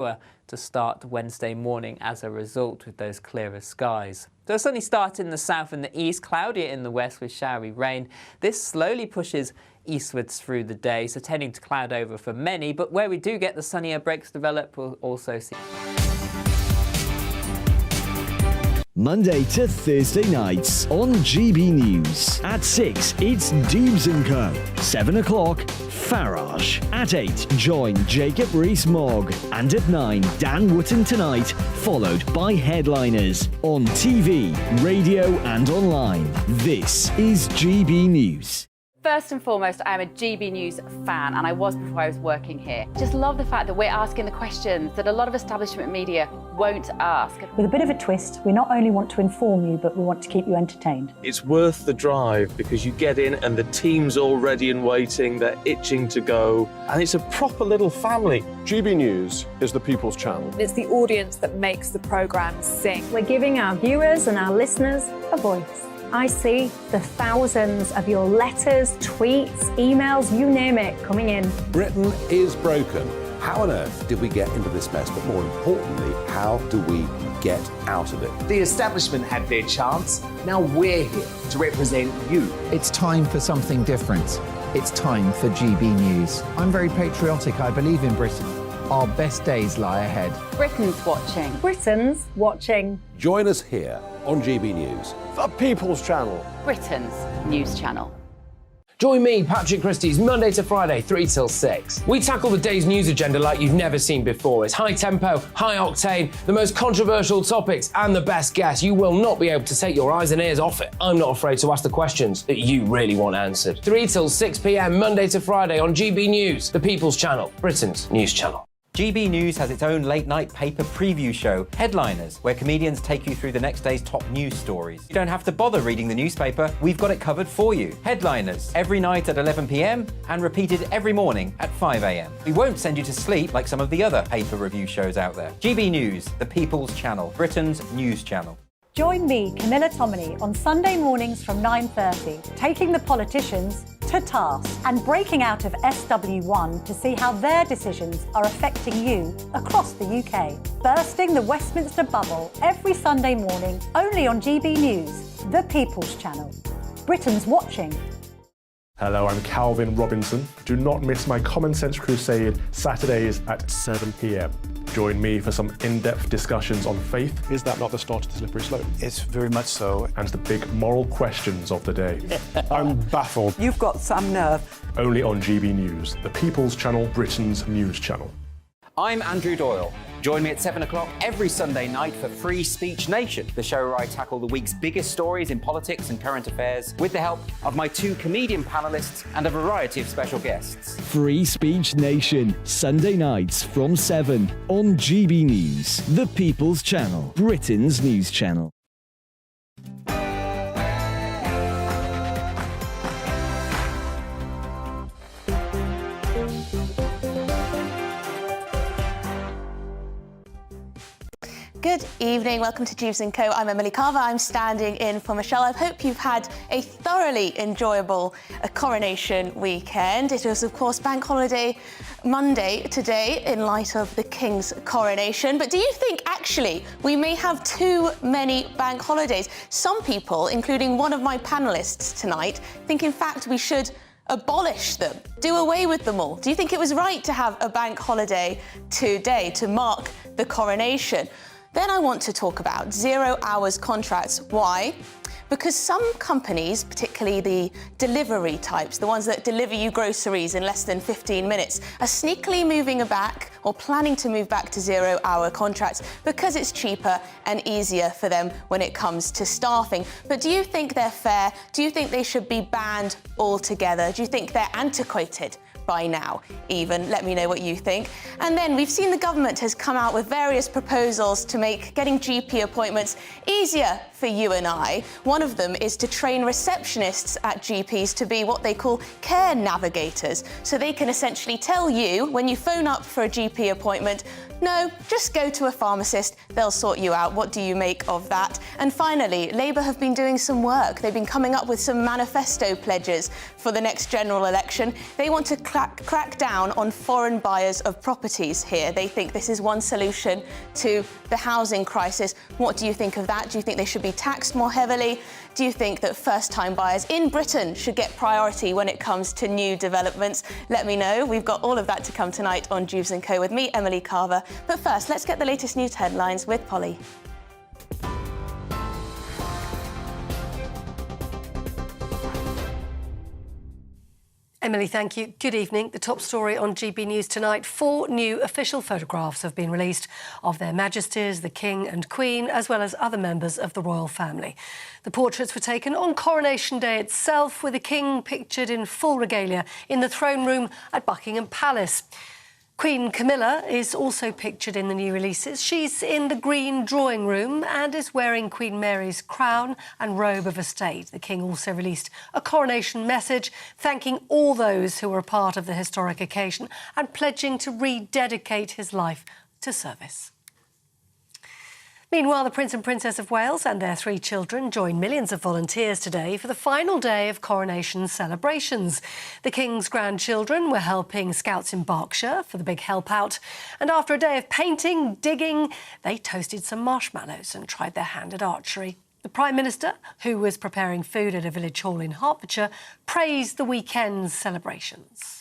to start Wednesday morning as a result with those clearer skies. So a sunny start in the south and the east, cloudier in the west with showery rain. This slowly pushes eastwards through the day, so tending to cloud over for many, but where we do get the sunnier breaks develop, we'll also see. Monday to Thursday nights on GB News. At 6, it's Dewbs Co. 7 o'clock, Farage. At 8, join Jacob Rees-Mogg. And at 9, Dan Wootton Tonight, followed by headliners. On TV, radio and online. This is GB News. First and foremost, I am a GB News fan, and I was before I was working here. Just love the fact that we're asking the questions that a lot of establishment media won't ask. With a bit of a twist, we not only want to inform you, but we want to keep you entertained. It's worth the drive because you get in and the team's all ready and waiting, they're itching to go, and it's a proper little family. GB News is the people's channel. It's the audience that makes the programme sing. We're giving our viewers and our listeners a voice. I see the thousands of your letters, tweets, emails, you name it, coming in. Britain is broken. How on earth did we get into this mess? But more importantly, how do we get out of it? The establishment had their chance. Now we're here to represent you. It's time for something different. It's time for GB News. I'm very patriotic. I believe in Britain. Our best days lie ahead. Britain's watching. Britain's watching. Join us here on GB News. The people's channel. Britain's news channel. Join me, Patrick Christie's, Monday to Friday, 3 till 6. We tackle the day's news agenda like you've never seen before. It's high tempo, high octane, the most controversial topics, and the best guests. You will not be able to take your eyes and ears off it. I'm not afraid to ask the questions that you really want answered. 3 till 6 p.m, Monday to Friday on GB News, the People's Channel, Britain's news channel. GB News has its own late-night paper preview show, Headliners, where comedians take you through the next day's top news stories. You don't have to bother reading the newspaper, we've got it covered for you. Headliners, every night at 11 p.m, and repeated every morning at 5 a.m. We won't send you to sleep like some of the other paper review shows out there. GB News, the People's Channel, Britain's news channel. Join me, Camilla Tominey, on Sunday mornings from 9:30, taking the politicians to task and breaking out of SW1 to see how their decisions are affecting you across the UK. Bursting the Westminster bubble every Sunday morning, only on GB News, the People's Channel. Britain's watching. Hello, I'm Calvin Robinson. Do not miss my Common Sense Crusade Saturdays at 7 p.m. Join me for some in-depth discussions on faith. Is that not the start of the slippery slope? It's very much so. And the big moral questions of the day. I'm baffled. You've got some nerve. Only on GB News, the People's Channel, Britain's news channel. I'm Andrew Doyle. Join me at 7 o'clock every Sunday night for Free Speech Nation, the show where I tackle the week's biggest stories in politics and current affairs with the help of my 2 comedian panellists and a variety of special guests. Free Speech Nation, Sunday nights from 7 on GB News, the People's Channel, Britain's news channel. Good evening, welcome to Dewbs Co. I'm Emily Carver, I'm standing in for Michelle. I hope you've had a thoroughly enjoyable coronation weekend. It was, of course, Bank Holiday Monday today in light of the King's coronation. But do you think, actually, we may have too many bank holidays? Some people, including one of my panellists tonight, think, in fact, we should abolish them, do away with them all. Do you think it was right to have a bank holiday today to mark the coronation? Then I want to talk about 0 hours contracts. Why? Because some companies, particularly the delivery types, the ones that deliver you groceries in less than 15 minutes, are sneakily moving back or planning to move back to 0 hour contracts because it's cheaper and easier for them when it comes to staffing. But do you think they're fair? Do you think they should be banned altogether? Do you think they're antiquated by now, even? Let me know what you think. And then we've seen the government has come out with various proposals to make getting GP appointments easier for you and I. One of them is to train receptionists at GPs to be what they call care navigators. So they can essentially tell you, when you phone up for a GP appointment, No, just go to a pharmacist, they'll sort you out. What do you make of that? And finally, Labour have been doing some work. They've been coming up with some manifesto pledges for the next general election. They want to crack down on foreign buyers of properties here. They think this is one solution to the housing crisis. What do you think of that? Do you think they should be taxed more heavily? Do you think that first-time buyers in Britain should get priority when it comes to new developments? Let me know. We've got all of that to come tonight on Dewbs Co with me, Emily Carver. But first, let's get the latest news headlines with Polly. Emily, thank you. Good evening. The top story on GB News tonight. 4 new official photographs have been released of their Majesties, the King and Queen, as well as other members of the royal family. The portraits were taken on Coronation Day itself, with the King pictured in full regalia in the throne room at Buckingham Palace. Queen Camilla is also pictured in the new releases. She's in the green drawing room and is wearing Queen Mary's crown and robe of estate. The King also released a coronation message thanking all those who were a part of the historic occasion and pledging to rededicate his life to service. Meanwhile, the Prince and Princess of Wales and their 3 children joined millions of volunteers today for the final day of coronation celebrations. The King's grandchildren were helping Scouts in Berkshire for the big help out. And after a day of painting, digging, they toasted some marshmallows and tried their hand at archery. The Prime Minister, who was preparing food at a village hall in Hertfordshire, praised the weekend's celebrations.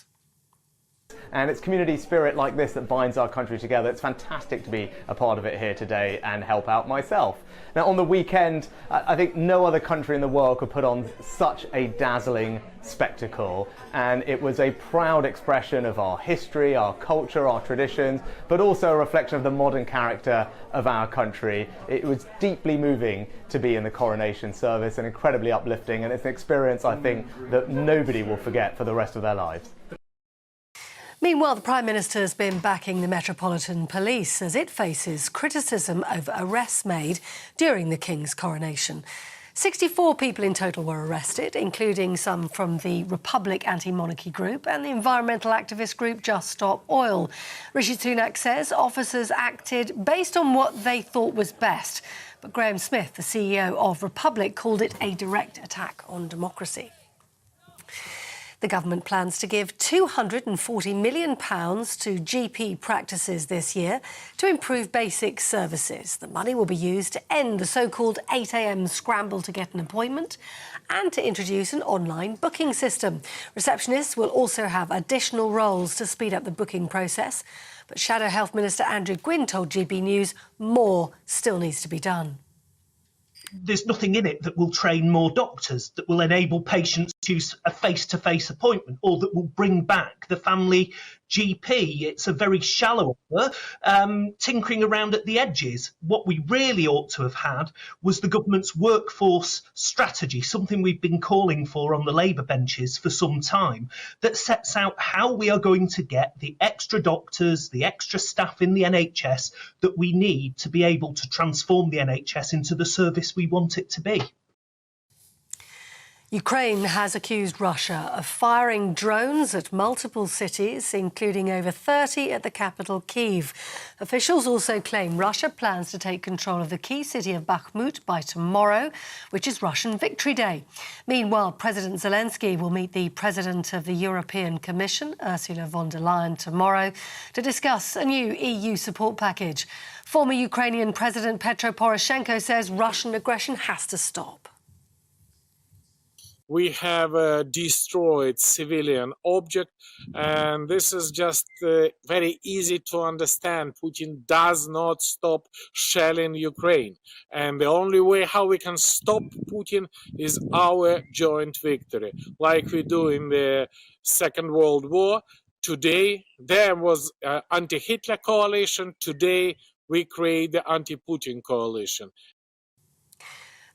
And it's community spirit like this that binds our country together. It's fantastic to be a part of it here today and help out myself. Now, on the weekend, I think no other country in the world could put on such a dazzling spectacle. And it was a proud expression of our history, our culture, our traditions, but also a reflection of the modern character of our country. It was deeply moving to be in the coronation service and incredibly uplifting. And it's an experience, I think, that nobody will forget for the rest of their lives. Meanwhile, the Prime Minister has been backing the Metropolitan Police as it faces criticism over arrests made during the King's coronation. 64 people in total were arrested, including some from the Republic anti-monarchy group and the environmental activist group Just Stop Oil. Rishi Sunak says officers acted based on what they thought was best. But Graham Smith, the CEO of Republic, called it a direct attack on democracy. The government plans to give £240 million to GP practices this year to improve basic services. The money will be used to end the so-called 8 a.m. scramble to get an appointment and to introduce an online booking system. Receptionists will also have additional roles to speed up the booking process. But Shadow Health Minister Andrew Gwynn told GB News more still needs to be done. There's nothing in it that will train more doctors, that will enable patients to use a face-to-face appointment, or that will bring back the family GP. It's a very shallow tinkering around at the edges. What we really ought to have had was the government's workforce strategy, something we've been calling for on the Labour benches for some time, that sets out how we are going to get the extra doctors, the extra staff in the NHS that we need to be able to transform the NHS into the service we want it to be. Ukraine has accused Russia of firing drones at multiple cities, including over 30 at the capital, Kyiv. Officials also claim Russia plans to take control of the key city of Bakhmut by tomorrow, which is Russian Victory Day. Meanwhile, President Zelensky will meet the President of the European Commission, Ursula von der Leyen, tomorrow to discuss a new EU support package. Former Ukrainian President Petro Poroshenko says Russian aggression has to stop. We have destroyed civilian object, and this is just very easy to understand. Putin does not stop shelling Ukraine, and the only way how we can stop Putin is our joint victory, like we do in the Second World War. Today there was an anti-Hitler coalition. Today we create the anti-Putin coalition.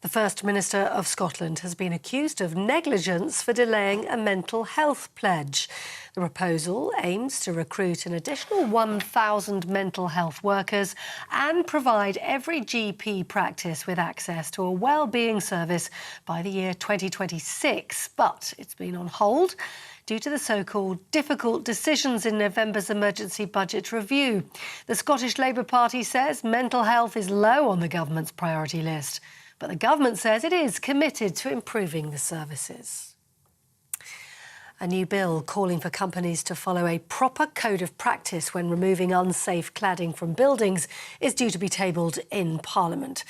The First Minister of Scotland has been accused of negligence for delaying a mental health pledge. The proposal aims to recruit an additional 1,000 mental health workers and provide every GP practice with access to a wellbeing service by the year 2026. But it's been on hold due to the so-called difficult decisions in November's emergency budget review. The Scottish Labour Party says mental health is low on the government's priority list, but the government says it is committed to improving the services. A new bill calling for companies to follow a proper code of practice when removing unsafe cladding from buildings is due to be tabled in Parliament.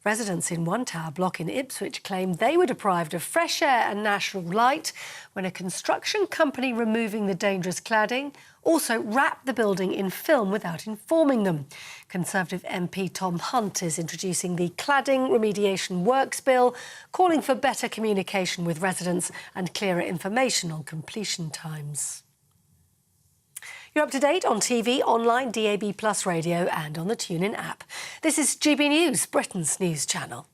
Residents in one tower block in Ipswich claim they were deprived of fresh air and natural light when a construction company removing the dangerous cladding also wrapped the building in film without informing them. Conservative MP Tom Hunt is introducing the Cladding Remediation Works Bill, calling for better communication with residents and clearer information on completion times. You're up to date on TV, online, DAB+ radio and on the TuneIn app. This is GB News, Britain's news channel.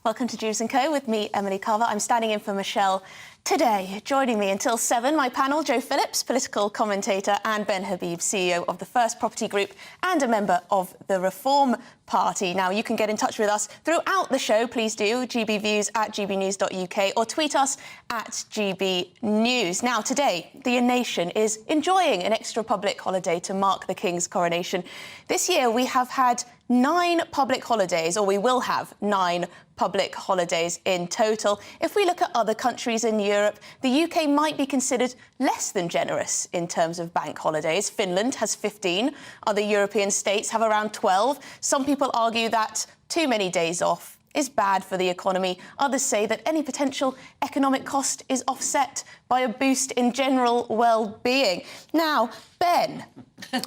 Welcome to Dewbs Co with me, Emily Carver. I'm standing in for Michelle today. Joining me until 7, my panel, Joe Phillips, political commentator, and Ben Habib, CEO of the First Property Group and a member of the Reform Party. Now, you can get in touch with us throughout the show. Please do, gbviews at gbnews.uk or tweet us at gbnews. Now, today, the nation is enjoying an extra public holiday to mark the King's coronation. This year, we have had 9 public holidays, or we will have 9 public holidays in total. If we look at other countries in Europe, the UK might be considered less than generous in terms of bank holidays. Finland has 15. Other European states have around 12. Some people argue that too many days off is bad for the economy. Others say that any potential economic cost is offset by a boost in general well-being. Now, Ben,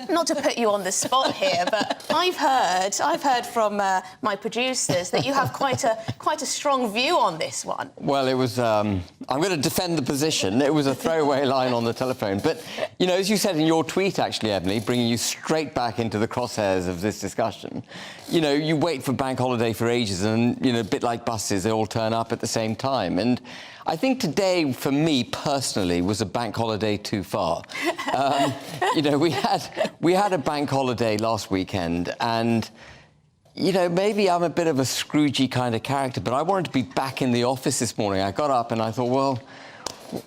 not to put you on the spot here, but I've heard from my producers that you have quite a strong view on this one. Well, it was. I'm going to defend the position. It was a throwaway line on the telephone, but you know, as you said in your tweet, actually, Emily, bringing you straight back into the crosshairs of this discussion. You know, you wait for bank holiday for ages, and you know, a bit like buses, they all turn up at the same time, and I think today, for me personally, was a bank holiday too far. You know, we had a bank holiday last weekend, and you know, maybe I'm a bit of a Scroogey kind of character, but I wanted to be back in the office this morning. I got up and I thought, well,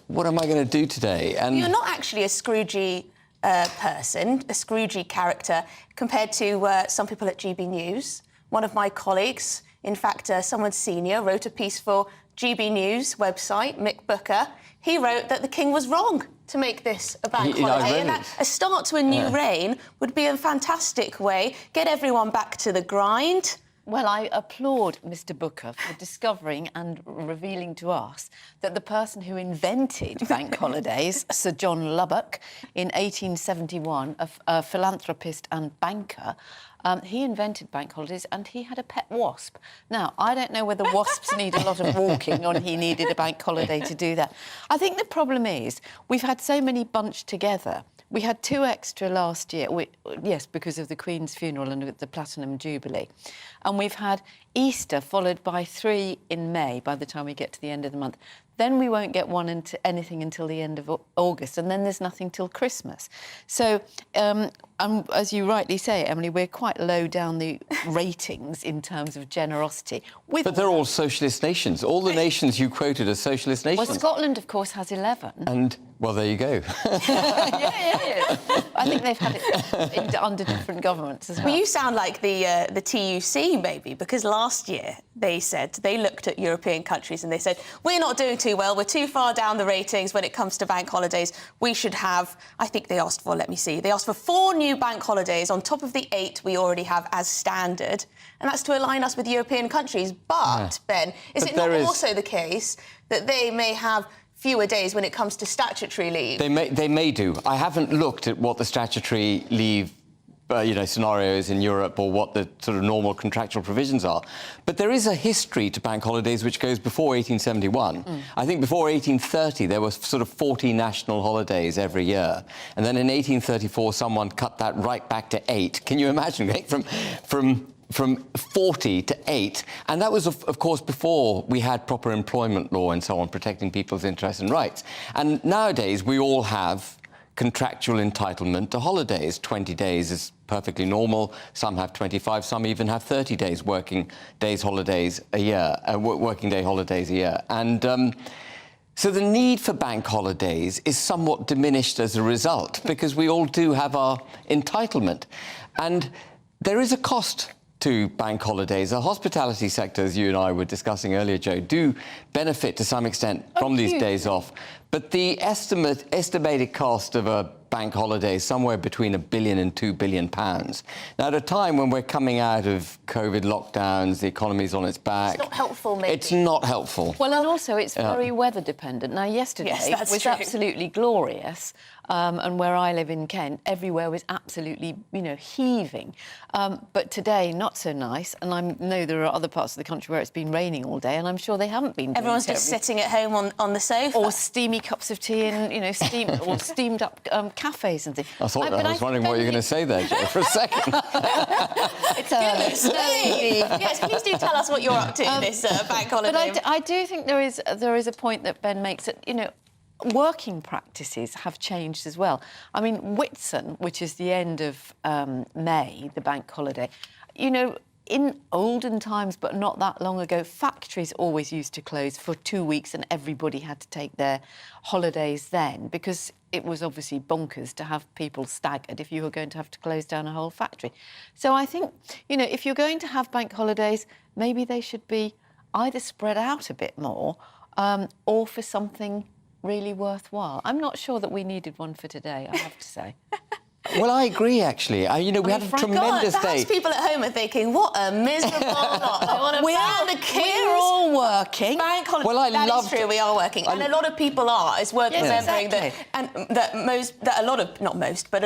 what am I going to do today? And you're not actually a Scroogey person, a Scroogey character, compared to some people at GB News. One of my colleagues, in fact, someone senior, wrote a piece for GB News website, Mick Booker. He wrote that the King was wrong to make this a bank holiday, and that a start to a new reign would be a fantastic way, get everyone back to the grind. Well, I applaud Mr. Booker for discovering and revealing to us that the person who invented bank holidays, Sir John Lubbock, in 1871, a philanthropist and banker, he invented bank holidays and he had a pet wasp. Now, I don't know whether wasps need a lot of walking or he needed a bank holiday to do that. I think the problem is we've had so many bunched together. We had 2 extra last year, yes, because of the Queen's funeral and the Platinum Jubilee. And we've had Easter followed by 3 in May by the time we get to the end of the month. Then we won't get anything until the end of August, and then there's nothing till Christmas. So, as you rightly say, Emily, we're quite low down the ratings in terms of generosity. But they're all socialist nations. All the nations you quoted are socialist nations. Well, Scotland, of course, has 11. And, well, there you go. Yeah. I think they've had it under different governments as well. Well, you sound like the TUC, maybe, because last year they said, they looked at European countries and they said, we're not doing too well, we're too far down the ratings when it comes to bank holidays. We should have, I think they asked for, let me see, they asked for 4 new bank holidays on top of the 8 we already have as standard, and that's to align us with European countries. But, Ben, is it not also the case that they may have fewer days when it comes to statutory leave? They may do. I haven't looked at what the statutory leave scenarios in Europe or what the sort of normal contractual provisions are. But there is a history to bank holidays which goes before 1871. I think before 1830 there was sort of 40 national holidays every year. And then in 1834 someone cut that right back to 8. Can you imagine? From 40 to 8. And that was, of course, before we had proper employment law and so on, protecting people's interests and rights. And nowadays we all have contractual entitlement to holidays. 20 days is perfectly normal. Some have 25, some even have 30 days working day holidays a year. And so the need for bank holidays is somewhat diminished as a result, because we all do have our entitlement. And there is a cost to bank holidays. The hospitality sector, as you and I were discussing earlier, Jo, do benefit to some extent from these days off. But the estimated cost of a bank holiday is somewhere between £1 billion and £2 billion. Now, at a time when we're coming out of COVID lockdowns, the economy's on its back. It's not helpful, maybe. It's not helpful. Well, and also it's very weather dependent. Now, yesterday was absolutely glorious. And where I live in Kent, everywhere was absolutely, heaving. But today, not so nice. And I know there are other parts of the country where it's been raining all day, and I'm sure they haven't been. Everyone's just sitting at home on the sofa. Or steamy cups of tea in, steamed up cafes and things. I was wondering what you were going to say there, Jo, for a second. It's good. Yes, please do tell us what you're up to this bank holiday. But I do think there is a point that Ben makes that, working practices have changed as well. I mean, Whitsun, which is the end of May, the bank holiday, in olden times, but not that long ago, factories always used to close for 2 weeks and everybody had to take their holidays then, because it was obviously bonkers to have people staggered if you were going to have to close down a whole factory. So I think, if you're going to have bank holidays, maybe they should be either spread out a bit more or for something really worthwhile. I'm not sure that we needed one for today, I have to say. Well, I agree, actually. We had a tremendous day. Perhaps people at home are thinking, what a miserable lot. I want to pound the Kings. We're all working. Bank holiday. Well, that is true, we are working. And a lot of people are. It's worth remembering that a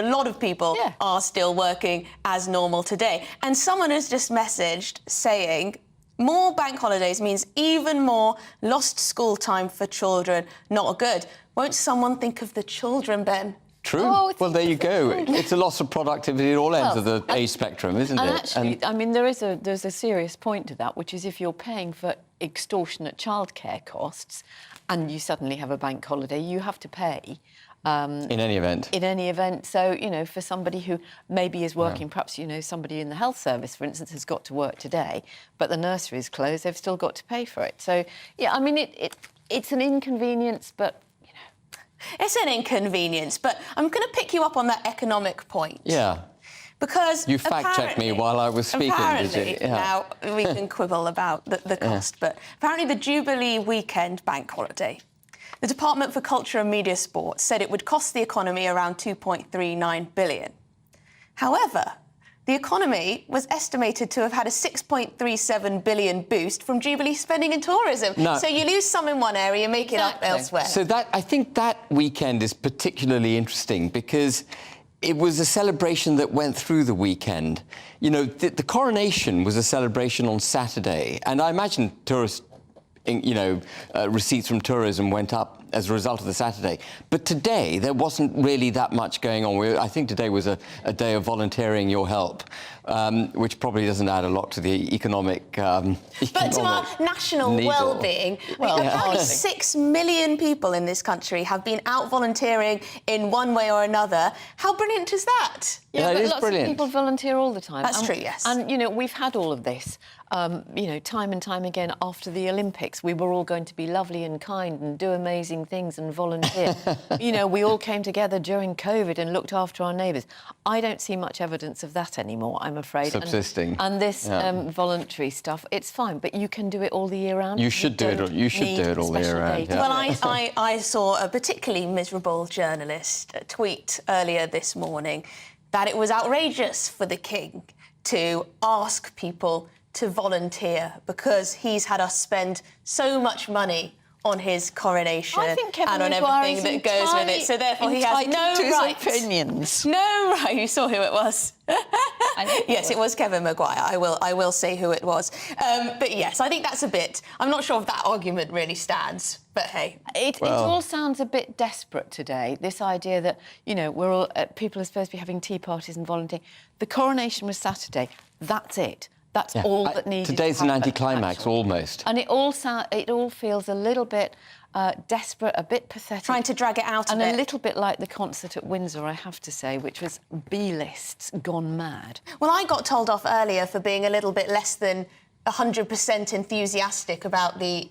lot of people are still working as normal today. And someone has just messaged saying, more bank holidays means even more lost school time for children. Not good. Won't someone think of the children, Ben? True. Well, there you go. It's a loss of productivity at all ends of the age spectrum, isn't it? Actually, I mean, there's a serious point to that, which is if you're paying for extortionate childcare costs and you suddenly have a bank holiday, you have to pay. In any event. In any event. So, for somebody who maybe is working, perhaps, somebody in the health service, for instance, has got to work today, but the nursery is closed, they've still got to pay for it. So, I mean, it's an inconvenience, but, It's an inconvenience, but I'm going to pick you up on that economic point. Yeah. Because you fact-checked me while I was speaking, did you? Yeah. Now, we can quibble about the cost, but apparently the Jubilee weekend bank holiday, the Department for Culture and Media Sports said it would cost the economy around £2.39 billion. However, the economy was estimated to have had a £6.37 billion boost from Jubilee spending in tourism. No. So you lose some in one area, make it up elsewhere. So I think that weekend is particularly interesting because it was a celebration that went through the weekend. The coronation was a celebration on Saturday, and I imagine tourist receipts from tourism went up as a result of the Saturday. But today, there wasn't really that much going on. I think today was a day of volunteering your help, which probably doesn't add a lot to the economic But to our national well-being, apparently 6 million people in this country have been out volunteering in one way or another. How brilliant is that? Yeah, but lots of people volunteer all the time. That's true, yes. And, we've had all of this, time and time again after the Olympics. We were all going to be lovely and kind and do amazing things and volunteer. We all came together during COVID and looked after our neighbours. I don't see much evidence of that anymore, I'm afraid. Subsisting. And this voluntary stuff, it's fine, but you can do it all the year round. You should do it. You should do it all the year round. Yeah. Well, I saw a particularly miserable journalist tweet earlier this morning that it was outrageous for the King to ask people to volunteer because he's had us spend so much money on his coronation I think Kevin and on Maguire everything that goes with it. So therefore he has no to his right. opinions. No right. You saw who it was. Yes, it was Kevin Maguire. I will say who it was. But yes, I think that's a bit. I'm not sure if that argument really stands. But hey, it all sounds a bit desperate today. This idea that we're all people are supposed to be having tea parties and volunteering. The coronation was Saturday. That's it. That's all that needed. Today's to an happen, anticlimax, almost. And it all feels a little bit desperate, a bit pathetic. Trying to drag it out and a little bit like the concert at Windsor, I have to say, which was B-lists gone mad. Well, I got told off earlier for being a little bit less than 100% enthusiastic about the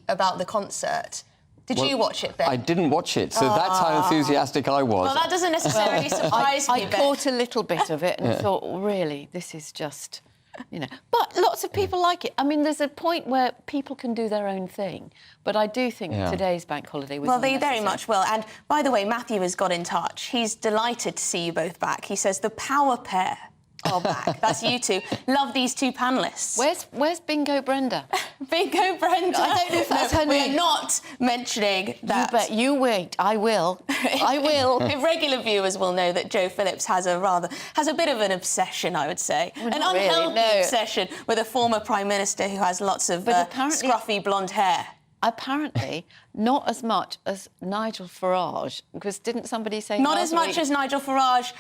concert. Did you watch it, Ben? I didn't watch it, so that's how enthusiastic I was. Well, that doesn't necessarily surprise me, I caught a little bit of it and thought, really, this is just... But lots of people like it. I mean, there's a point where people can do their own thing. But I do think today's bank holiday was they very much will. And by the way, Matthew has got in touch. He's delighted to see you both back. He says the power pair are back. That's you two. Love these two panellists. Where's Bingo Brenda? Bingo Brenda. I don't know if that's her name. We're not mentioning that. You wait. I will. I will. Regular viewers will know that Joe Phillips has a bit of an obsession, I would say. Well, an unhealthy obsession with a former Prime Minister who has lots of scruffy blonde hair. Apparently, not as much as Nigel Farage, because didn't somebody say not as much as Nigel Farage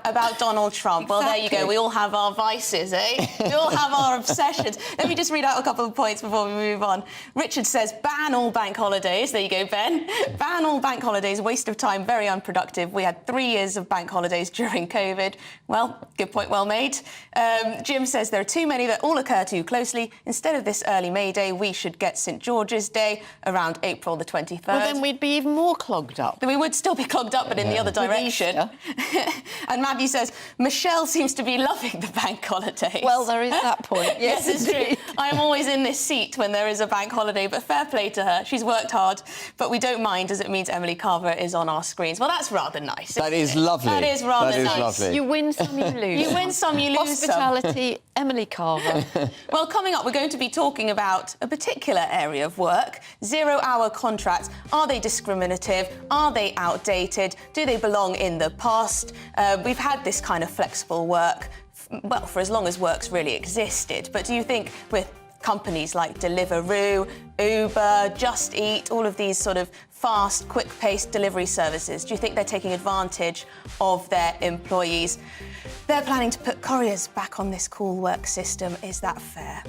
about Donald Trump? Exactly. Well, there you go. We all have our vices, eh? We all have our obsessions. Let me just read out a couple of points before we move on. Richard says, ban all bank holidays. There you go, Ben. Ban all bank holidays. Waste of time, very unproductive. We had 3 years of bank holidays during COVID. Well, good point, well made. Jim says there are too many that all occur too closely. Instead of this early May Day, we should get St George's Day around April the 23rd. Well, then we'd be even more clogged up. Then we would still be clogged up, but in the other direction. And Matthew says, Michelle seems to be loving the bank holidays. Well, there is that point. Yes, it's true. I am always in this seat when there is a bank holiday, but fair play to her. She's worked hard, but we don't mind as it means Emily Carver is on our screens. Well, that's rather nice. That is lovely. That is rather nice. Lovely. You win some, you lose. You win some, you lose some. Hospitality, Emily Carver. Well, coming up, we're going to be talking about a particular area of work, 0-hour contracts. Are they discriminative? Are they outdated? Do they belong in the past? We've had this kind of flexible work, well, for as long as work's really existed. But do you think with companies like Deliveroo, Uber, Just Eat, all of these sort of fast, quick-paced delivery services, do you think they're taking advantage of their employees? They're planning to put couriers back on this cool work system. Is that fair?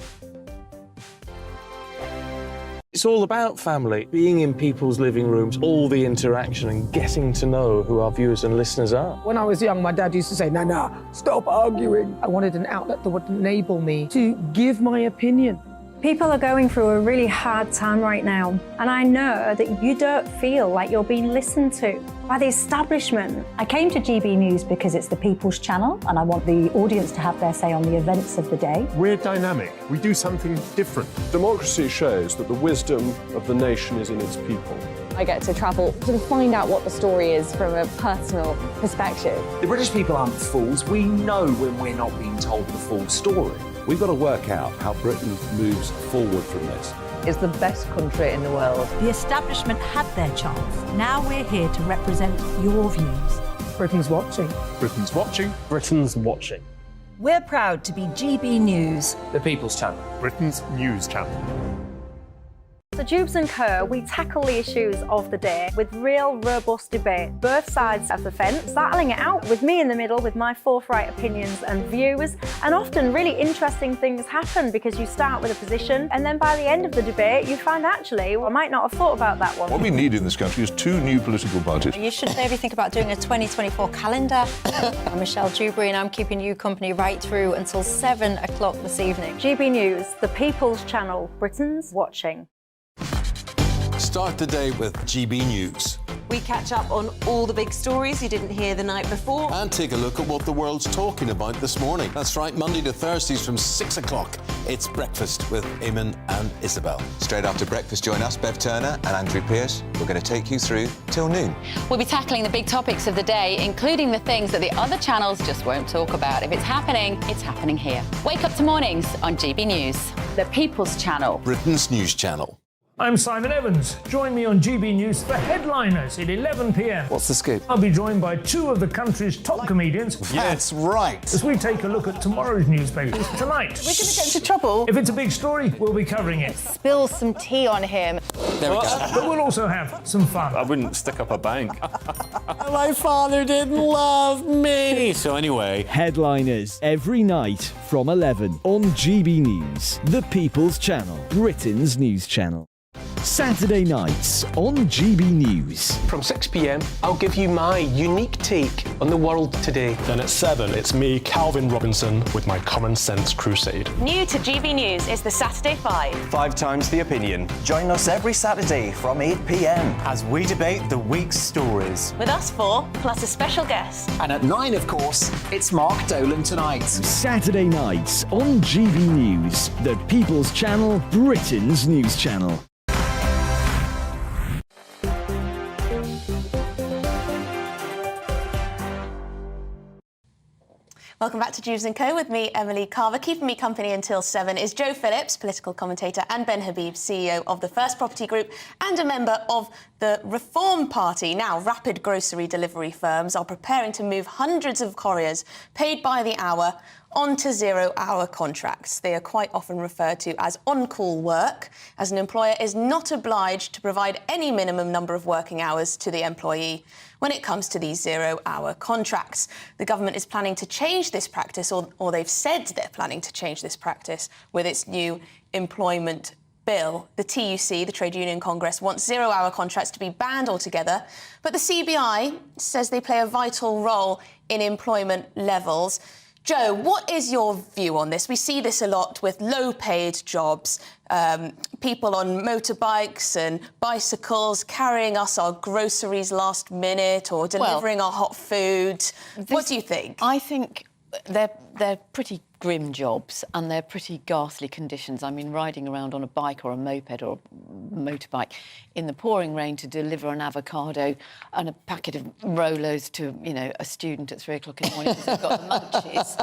It's all about family, being in people's living rooms, all the interaction and getting to know who our viewers and listeners are. When I was young, my dad used to say, Nana, stop arguing. I wanted an outlet that would enable me to give my opinion. People are going through a really hard time right now, and I know that you don't feel like you're being listened to by the establishment. I came to GB News because it's the People's Channel, and I want the audience to have their say on the events of the day. We're dynamic. We do something different. Democracy shows that the wisdom of the nation is in its people. I get to travel to find out what the story is from a personal perspective. The British people aren't fools. We know when we're not being told the full story. We've got to work out how Britain moves forward from this. It's the best country in the world. The establishment had their chance. Now we're here to represent your views. Britain's watching. Britain's watching. Britain's watching. We're proud to be GB News. The People's Channel. Britain's news channel. So Dewbs Co, we tackle the issues of the day with real, robust debate, both sides of the fence, battling it out with me in the middle with my forthright opinions and views. And often really interesting things happen because you start with a position and then by the end of the debate you find actually, well, I might not have thought about that one. What we need in this country is 2 new political parties. You should maybe think about doing a 2024 calendar. I'm Michelle Dewberry and I'm keeping you company right through until 7 o'clock this evening. GB News, the People's Channel, Britain's watching. Start the day with GB News. We catch up on all the big stories you didn't hear the night before. And take a look at what the world's talking about this morning. That's right, Monday to Thursdays from 6 o'clock. It's Breakfast with Eamon and Isabel. Straight after breakfast, join us, Bev Turner and Andrew Pearce. We're going to take you through till noon. We'll be tackling the big topics of the day, including the things that the other channels just won't talk about. If it's happening here. Wake up to mornings on GB News, the People's Channel. Britain's news channel. I'm Simon Evans. Join me on GB News for Headliners at 11 p.m. What's the scoop? I'll be joined by two of the country's top comedians. That's right. As we take a look at tomorrow's newspapers tonight. We're going to get into trouble. If it's a big story, we'll be covering it. Spill some tea on him. There we go. But we'll also have some fun. I wouldn't stick up a bank. My father didn't love me. So anyway. Headliners every night from 11 on GB News, the People's Channel, Britain's news channel. Saturday nights on GB News. From 6 p.m, I'll give you my unique take on the world today. Then at 7, it's me, Calvin Robinson, with my Common Sense Crusade. New to GB News is the Saturday 5. 5 times the opinion. Join us every Saturday from 8 p.m. as we debate the week's stories. With us 4, plus a special guest. And at 9, of course, it's Mark Dolan Tonight. Saturday nights on GB News, the People's Channel, Britain's news channel. Welcome back to Dewbs Co with me, Emily Carver. Keeping me company until 7 is Joe Phillips, political commentator, and Ben Habib, CEO of the First Property Group and a member of the Reform Party. Now, rapid grocery delivery firms are preparing to move hundreds of couriers paid by the hour onto zero-hour contracts. They are quite often referred to as on-call work, as an employer is not obliged to provide any minimum number of working hours to the employee when it comes to these zero-hour contracts. The government is planning to change this practice, or they've said they're planning to change this practice with its new employment bill. The TUC, the Trade Union Congress, wants zero-hour contracts to be banned altogether, but the CBI says they play a vital role in employment levels. Joe, what is your view on this? We see this a lot with low-paid jobs, people on motorbikes and bicycles carrying us our groceries last minute or delivering our hot food. What do you think? I think they're pretty grim jobs and they're pretty ghastly conditions. I mean, riding around on a bike or a moped or a motorbike in the pouring rain to deliver an avocado and a packet of Rolos to, you know, a student at 3 o'clock in the morning because they've got the munchies.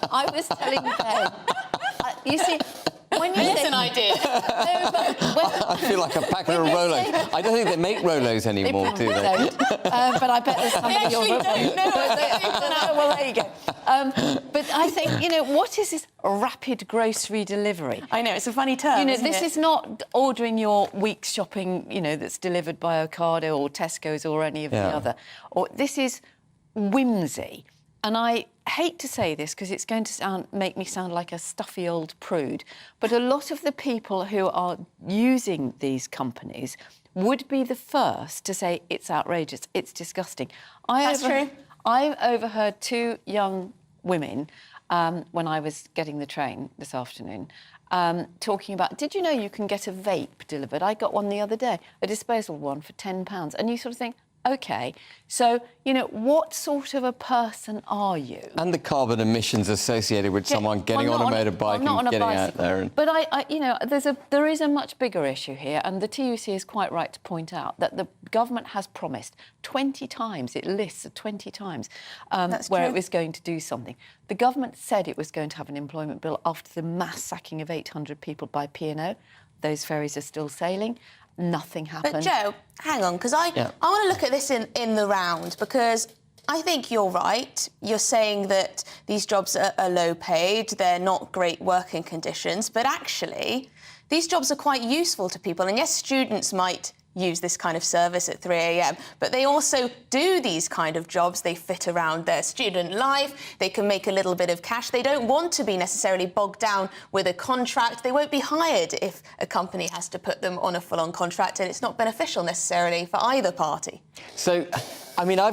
I was telling Ben, you see, when you There's an idea. I feel like a packet of Rolos. I don't think they make Rolos anymore, do they? Don't. But I bet there's somebody They actually don't. No, well, there you go. But I think, you know, what is this rapid grocery delivery? I know, it's a funny term, You know, isn't this it? is not ordering your week's shopping, you know, that's delivered by Ocado or Tesco's or any of the other. Or this is whimsy. And I hate to say this because it's going to make me sound like a stuffy old prude, but a lot of the people who are using these companies would be the first to say it's outrageous, it's disgusting. That's true. I overheard 2 young women when I was getting the train this afternoon talking about, did you know you can get a vape delivered? I got one the other day, a disposable one for £10. And you sort of think, OK, so, you know, what sort of a person are you? And the carbon emissions associated with someone getting on a motorbike and getting out there. But you know, there is a much bigger issue here, and the TUC is quite right to point out that the government has promised 20 times, it lists 20 times, where it was going to do something. The government said it was going to have an employment bill after the mass sacking of 800 people by P&O. Those ferries are still sailing. Nothing happened. But Joe, hang on, because I want to look at this in the round, because I think you're right. You're saying that these jobs are low paid, they're not great working conditions, but actually these jobs are quite useful to people. And yes, students might use this kind of service at 3 a.m, but they also do these kind of jobs. They fit around their student life. They can make a little bit of cash. They don't want to be necessarily bogged down with a contract. They won't be hired if a company has to put them on a full-on contract, and it's not beneficial necessarily for either party. So, I mean, I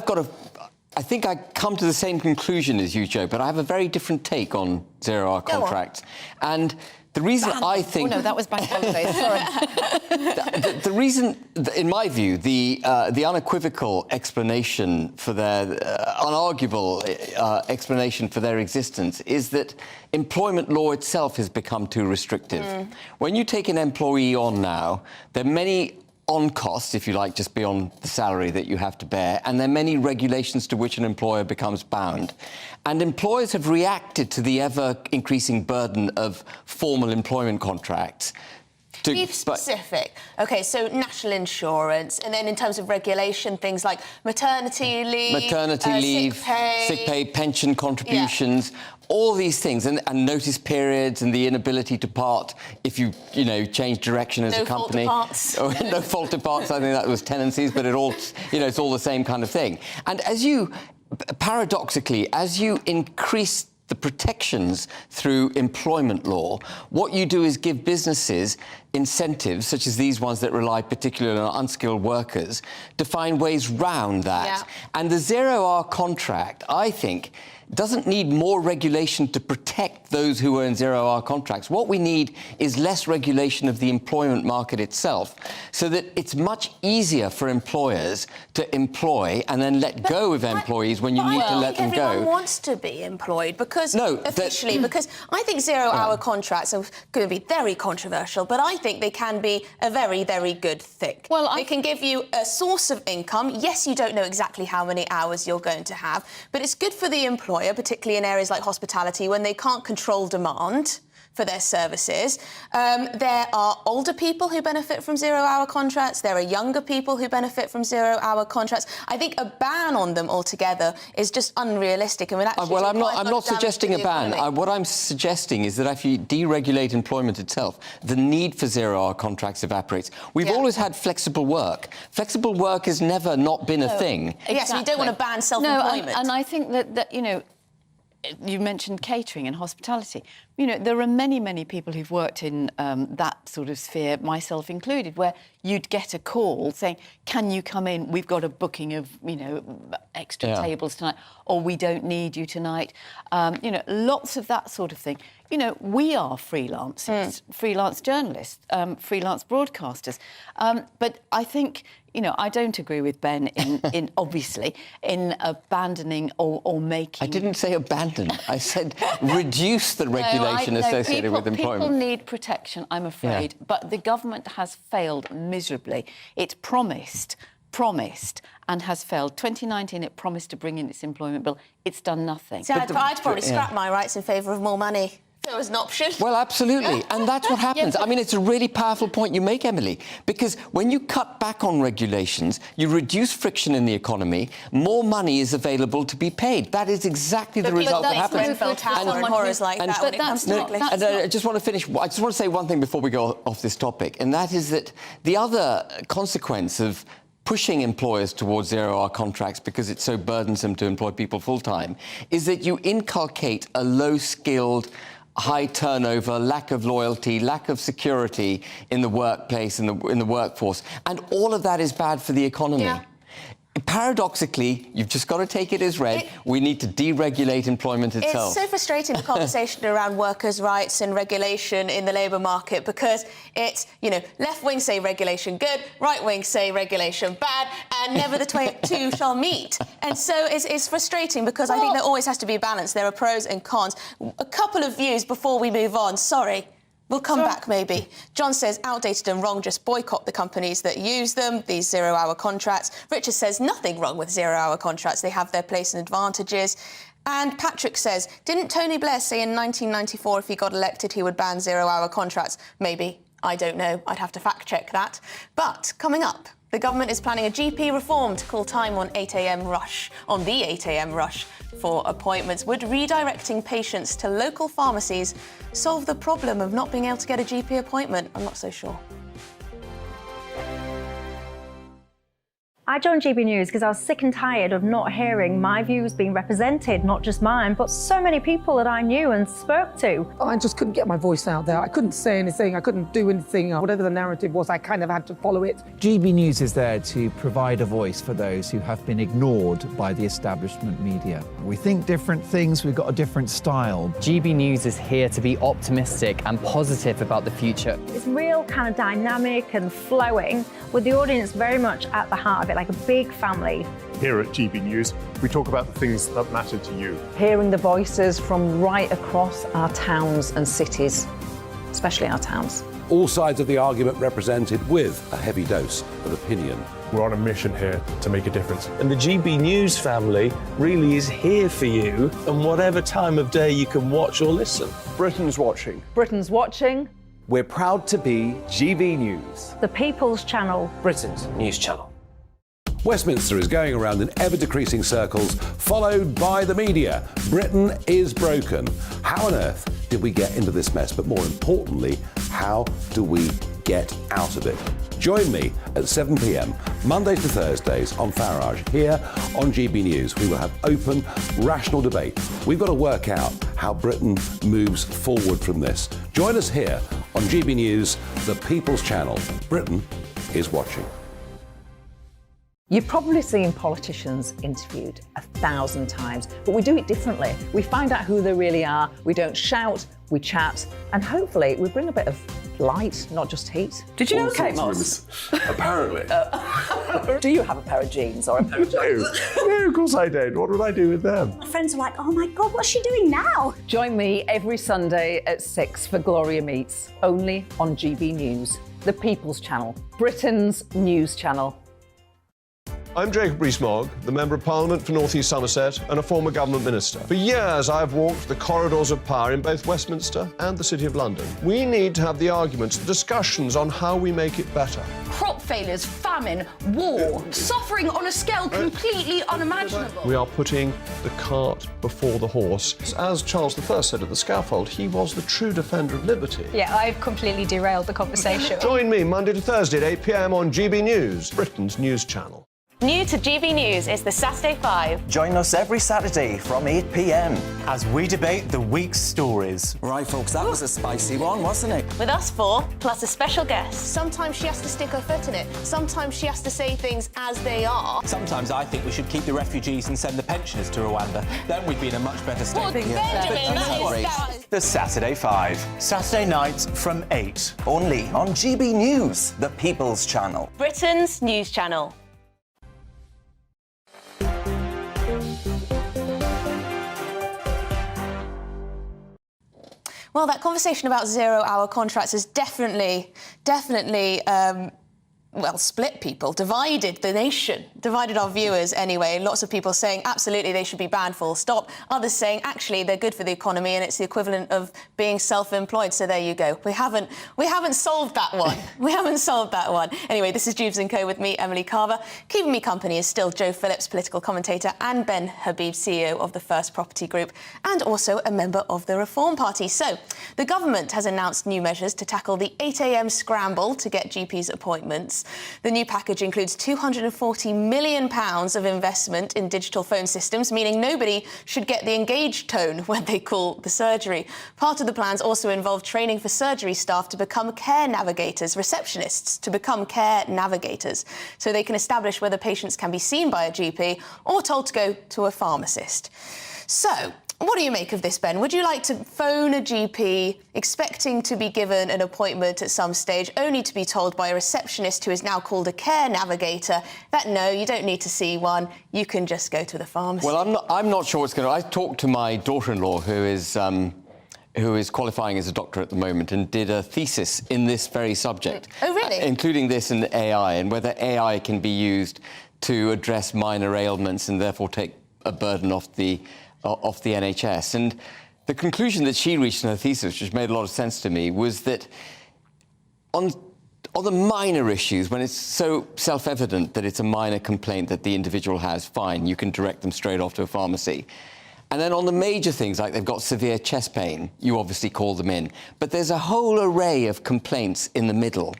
think I come to the same conclusion as you, Joe, but I have a very different take on zero-hour contracts. And the reason I think... Oh, no, that was bank holidays, sorry. the reason, in my view, the unequivocal explanation for their... unarguable explanation for their existence is that employment law itself has become too restrictive. When you take an employee on now, there are many on costs, if you like, just beyond the salary that you have to bear, and there are many regulations to which an employer becomes bound. And employers have reacted to the ever-increasing burden of formal employment contracts Be specific. OK, so national insurance, and then in terms of regulation, things like maternity leave, sick pay, pension contributions, all these things, and notice periods and the inability to part if you change direction as a company. No fault to parts. No fault to parts. I think that was tenancies, but it's all the same kind of thing. And paradoxically, as you increase the protections through employment law, what you do is give businesses incentives, such as these ones that rely particularly on unskilled workers, to find ways round that. Yeah. And the zero-hour contract, I think, doesn't need more regulation to protect those who are in zero-hour contracts. What we need is less regulation of the employment market itself, so that it's much easier for employers to employ and then let go of employees when you need to let them go. Everyone wants to be employed because because I think zero-hour contracts are going to be very controversial, but I think they can be a very, very good thing. Well, they can give you a source of income. Yes, you don't know exactly how many hours you're going to have, but it's good for the employer, particularly in areas like hospitality, when they can't control demand for their services. There are older people who benefit from zero-hour contracts. There are younger people who benefit from zero-hour contracts. I think a ban on them altogether is just unrealistic. And well, I'm not suggesting a ban. What I'm suggesting is that if you deregulate employment itself, the need for zero-hour contracts evaporates. We've always had flexible work. Flexible work has never not been a thing. Exactly. Yes, we don't want to ban self-employment. No, and I think that you mentioned catering and hospitality. There are many, many people who've worked in that sort of sphere, myself included, where you'd get a call saying, can you come in? We've got a booking of, extra tables tonight, or we don't need you tonight. Lots of that sort of thing. We are freelancers, freelance journalists, freelance broadcasters. But I think, I don't agree with Ben in obviously, in abandoning or making... I didn't say abandon. I said reduce the regulation associated with employment. People need protection, I'm afraid, but the government has failed miserably. It promised and has failed. 2019, it promised to bring in its employment bill. It's done nothing. See, I'd probably scrap my rights in favour of more money. There was an option. Well, absolutely. And that's what happens. I mean, it's a really powerful point you make, Emily, because when you cut back on regulations, you reduce friction in the economy, more money is available to be paid. That is exactly the result that happens. I just want to finish. I just want to say one thing before we go off this topic, and that is that the other consequence of pushing employers towards zero-hour contracts because it's so burdensome to employ people full-time is that you inculcate a low-skilled, high turnover, lack of loyalty, lack of security in the workplace, in the workforce. And all of that is bad for the economy. Yeah. Paradoxically, you've just got to take it as read. We need to deregulate employment itself. It's so frustrating, the conversation around workers' rights and regulation in the labour market, because it's, left wing say regulation good, right wing say regulation bad, and never the two shall meet. And so it's frustrating because I think there always has to be a balance. There are pros and cons. A couple of views before we move on. Sorry. We'll come back, maybe. John says, outdated and wrong, just boycott the companies that use them, these zero-hour contracts. Richard says, nothing wrong with zero-hour contracts. They have their place and advantages. And Patrick says, didn't Tony Blair say in 1994 if he got elected he would ban zero-hour contracts? Maybe. I don't know. I'd have to fact-check that. But coming up, the government is planning a GP reform to call time on the 8 a.m. rush for appointments. Would redirecting patients to local pharmacies solve the problem of not being able to get a GP appointment? I'm not so sure. I joined GB News because I was sick and tired of not hearing my views being represented, not just mine, but so many people that I knew and spoke to. I just couldn't get my voice out there. I couldn't say anything. I couldn't do anything. Whatever the narrative was, I kind of had to follow it. GB News is there to provide a voice for those who have been ignored by the establishment media. We think different things. We've got a different style. GB News is here to be optimistic and positive about the future. It's real kind of dynamic and flowing, with the audience very much at the heart of it, like a big family. Here at GB News, we talk about the things that matter to you. Hearing the voices from right across our towns and cities, especially our towns. All sides of the argument represented with a heavy dose of opinion. We're on a mission here to make a difference. And the GB News family really is here for you, and whatever time of day you can watch or listen. Britain's watching. Britain's watching. We're proud to be GB News, The People's Channel. Britain's news channel. Westminster is going around in ever-decreasing circles, followed by the media. Britain is broken. How on earth did we get into this mess? But more importantly, how do we get out of it? Join me at 7 p.m, Mondays to Thursdays on Farage, here on GB News. We will have open, rational debate. We've got to work out how Britain moves forward from this. Join us here on GB News, the People's Channel. Britain is watching. You've probably seen politicians interviewed 1,000 times, but we do it differently. We find out who they really are, we don't shout, we chat, and hopefully we bring a bit of light, not just heat. Did you know Kate Moss? Apparently. Do you have a pair of jeans or a pair of jeans? No, of course I don't. What would I do with them? My friends are like, oh my God, what's she doing now? Join me every Sunday at 6 for Gloria Meets, only on GB News, the People's Channel, Britain's news channel. I'm Jacob Rees-Mogg, the Member of Parliament for North East Somerset and a former government minister. For years, I've walked the corridors of power in both Westminster and the City of London. We need to have the arguments, the discussions on how we make it better. Crop failures, famine, war, suffering on a scale completely unimaginable. We are putting the cart before the horse. As Charles I said at the scaffold, he was the true defender of liberty. Yeah, I've completely derailed the conversation. Join me Monday to Thursday at 8 p.m. on GB News, Britain's news channel. New to GB News is the Saturday 5. Join us every Saturday from 8 p.m. as we debate the week's stories. Right, folks, that was a spicy one, wasn't it? With us four, plus a special guest. Sometimes she has to stick her foot in it. Sometimes she has to say things as they are. Sometimes I think we should keep the refugees and send the pensioners to Rwanda. Then we'd be in a much better state. Well, Benjamin, that is... The Saturday 5. Saturday nights from 8. Only on GB News, the People's Channel. Britain's news channel. Well, that conversation about zero-hour contracts has definitely, well, split people, divided the nation, divided our viewers anyway. Lots of people saying absolutely they should be banned full stop. Others saying actually they're good for the economy and it's the equivalent of being self-employed. So there you go. We haven't solved that one. We haven't solved that one. Anyway, this is Dewbs Co with me, Emily Carver. Keeping me company is still Joe Phillips, political commentator, and Ben Habib, CEO of the First Property Group, and also a member of the Reform Party. So the government has announced new measures to tackle the 8 a.m. scramble to get GPs appointments. The new package includes £240 million of investment in digital phone systems, meaning nobody should get the engaged tone when they call the surgery. Part of the plans also involve training for surgery staff to become care navigators, receptionists to become care navigators, so they can establish whether patients can be seen by a GP or told to go to a pharmacist. So, what do you make of this, Ben? Would you like to phone a GP expecting to be given an appointment at some stage, only to be told by a receptionist who is now called a care navigator that no, you don't need to see one, you can just go to the pharmacy? Well, I'm not sure what's going to... I talked to my daughter-in-law, who is qualifying as a doctor at the moment, and did a thesis in this very subject. Oh, really? Including this and AI, and whether AI can be used to address minor ailments and therefore take a burden off the NHS. And the conclusion that she reached in her thesis, which made a lot of sense to me, was that on the minor issues, when it's so self-evident that it's a minor complaint that the individual has, fine, you can direct them straight off to a pharmacy. And then on the major things, like they've got severe chest pain, you obviously call them in. But there's a whole array of complaints in the middle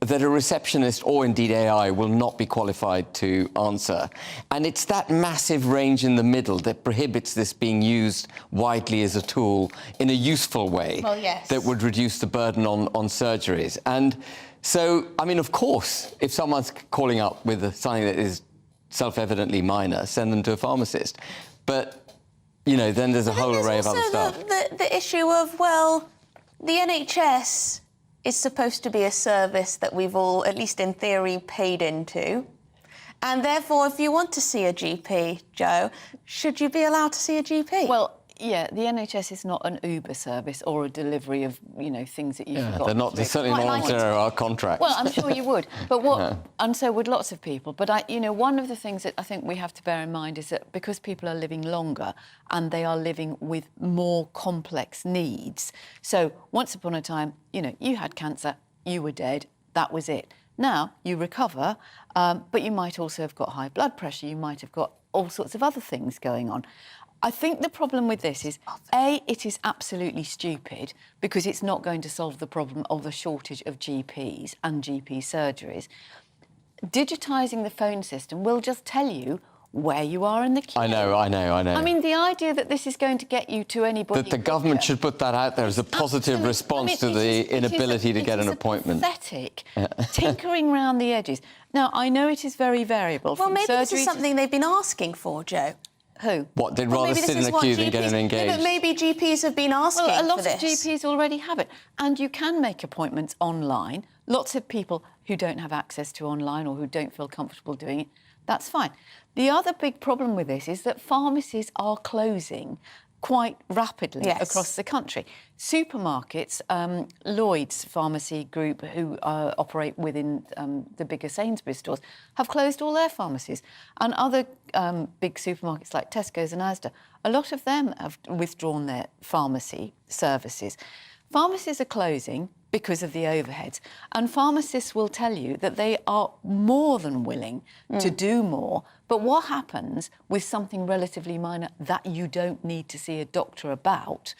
that a receptionist or indeed AI will not be qualified to answer. And it's that massive range in the middle that prohibits this being used widely as a tool in a useful way. Well, yes. That would reduce the burden on surgeries. And so, I mean, of course, if someone's calling up with something that is self-evidently minor, send them to a pharmacist. But, you know, then there's a whole array of other stuff. The issue of, well, the NHS is supposed to be a service that we've all, at least in theory, paid into. And therefore, if you want to see a GP, Joe, should you be allowed to see a GP? Well, Yeah, the NHS is not an Uber service or a delivery of, things that you forgot. They're not. They're certainly not on zero-hour contracts. Well, I'm sure you would. But and so would lots of people. But one of the things that I think we have to bear in mind is that because people are living longer and they are living with more complex needs. So once upon a time, you had cancer, you were dead, that was it. Now you recover, but you might also have got high blood pressure. You might have got all sorts of other things going on. I think the problem with this is, A, it is absolutely stupid because it's not going to solve the problem of the shortage of GPs and GP surgeries. Digitising the phone system will just tell you where you are in the queue. I know. I mean, the idea that this is going to get you to anybody... That the government should put that out there as a positive response to the inability to get an appointment. Pathetic, tinkering around the edges. Now, I know it is very variable. Well, maybe this is something they've been asking for, Jo. Who? What, they'd rather sit in a queue than get engaged? Yeah, but maybe GPs have been asking for this. Well, a lot of GPs already have it. And you can make appointments online. Lots of people who don't have access to online or who don't feel comfortable doing it, that's fine. The other big problem with this is that pharmacies are closing quite rapidly across the country. Supermarkets, Lloyd's pharmacy group, who operate within the bigger Sainsbury's stores, have closed all their pharmacies. And other big supermarkets like Tesco's and Asda, a lot of them have withdrawn their pharmacy services. Pharmacies are closing because of the overheads. And pharmacists will tell you that they are more than willing to do more. But what happens with something relatively minor that you don't need to see a doctor about?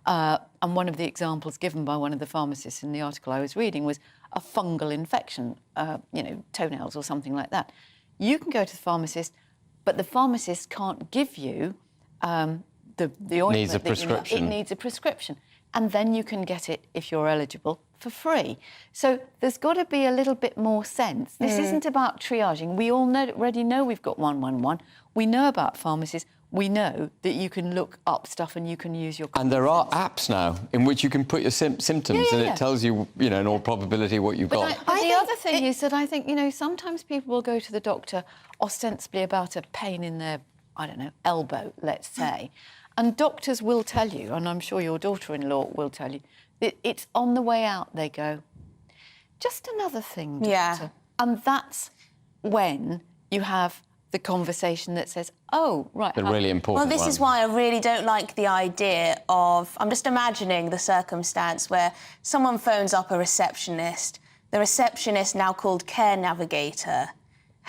And one of the examples given by one of the pharmacists in the article I was reading was a fungal infection, toenails or something like that. You can go to the pharmacist, but the pharmacist can't give you the ointment. Needs a prescription. It needs a prescription. And then you can get it, if you're eligible, for free. So there's got to be a little bit more sense. This isn't about triaging. We all already know we've got 111. We know about pharmacies. We know that you can look up stuff and you can use your... And there are apps now in which you can put your symptoms and it tells you, in all probability what you've got. But the other thing is that I think, sometimes people will go to the doctor ostensibly about a pain in their, elbow, let's say. And doctors will tell you, and I'm sure your daughter-in-law will tell you, that it's on the way out they go, just another thing, doctor. Yeah. And that's when you have the conversation that says, oh, right. The really important Well, this is why I really don't like the idea of... I'm just imagining the circumstance where someone phones up a receptionist. The receptionist, now called Care Navigator,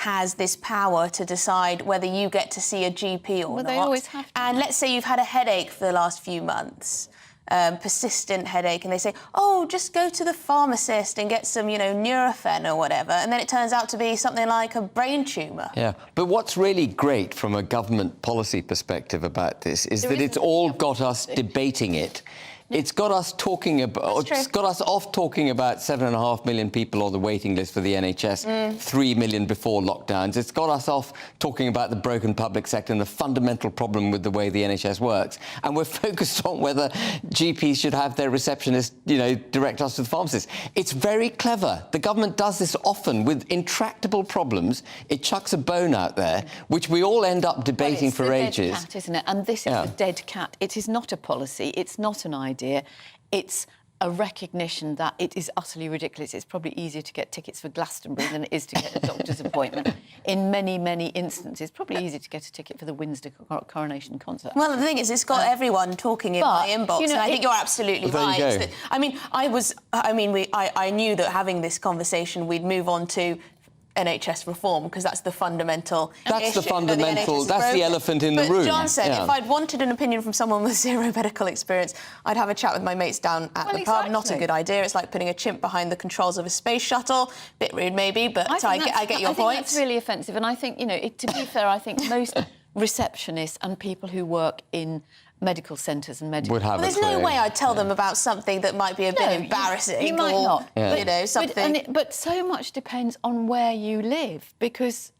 has this power to decide whether you get to see a GP or not. They always have to. And let's say you've had a headache for the last few months, persistent headache, and they say, oh, just go to the pharmacist and get some, Nurofen or whatever, and then it turns out to be something like a brain tumour. Yeah, but what's really great from a government policy perspective about this is that it's all got us debating it. It's got us talking about. It's got us off talking about 7.5 million people on the waiting list for the NHS, 3 million before lockdowns. It's got us off talking about the broken public sector and the fundamental problem with the way the NHS works. And we're focused on whether GPs should have their receptionists, direct us to the pharmacist. It's very clever. The government does this often with intractable problems. It chucks a bone out there, which we all end up debating for ages. It's the dead cat, isn't it? And this is the dead cat. It is not a policy. It's not an idea. It's a recognition that it is utterly ridiculous. It's probably easier to get tickets for Glastonbury than it is to get a doctor's appointment. In many, many instances, it's probably easier to get a ticket for the Windsor Coronation concert. Well, the thing is, it's got everyone talking in my inbox, and I think you're absolutely right. I knew that having this conversation, we'd move on to NHS reform, because that's the fundamental issue. That's the elephant in the room. But John said if I'd wanted an opinion from someone with zero medical experience, I'd have a chat with my mates down at the pub. Not a good idea. It's like putting a chimp behind the controls of a space shuttle. Bit rude, maybe, but I get your point. I think that's really offensive. And I think, to be fair, I think most receptionists and people who work in medical centres and medical... There's no way I'd tell them about something that might be a bit embarrassing. You might not. Something... But so much depends on where you live, because,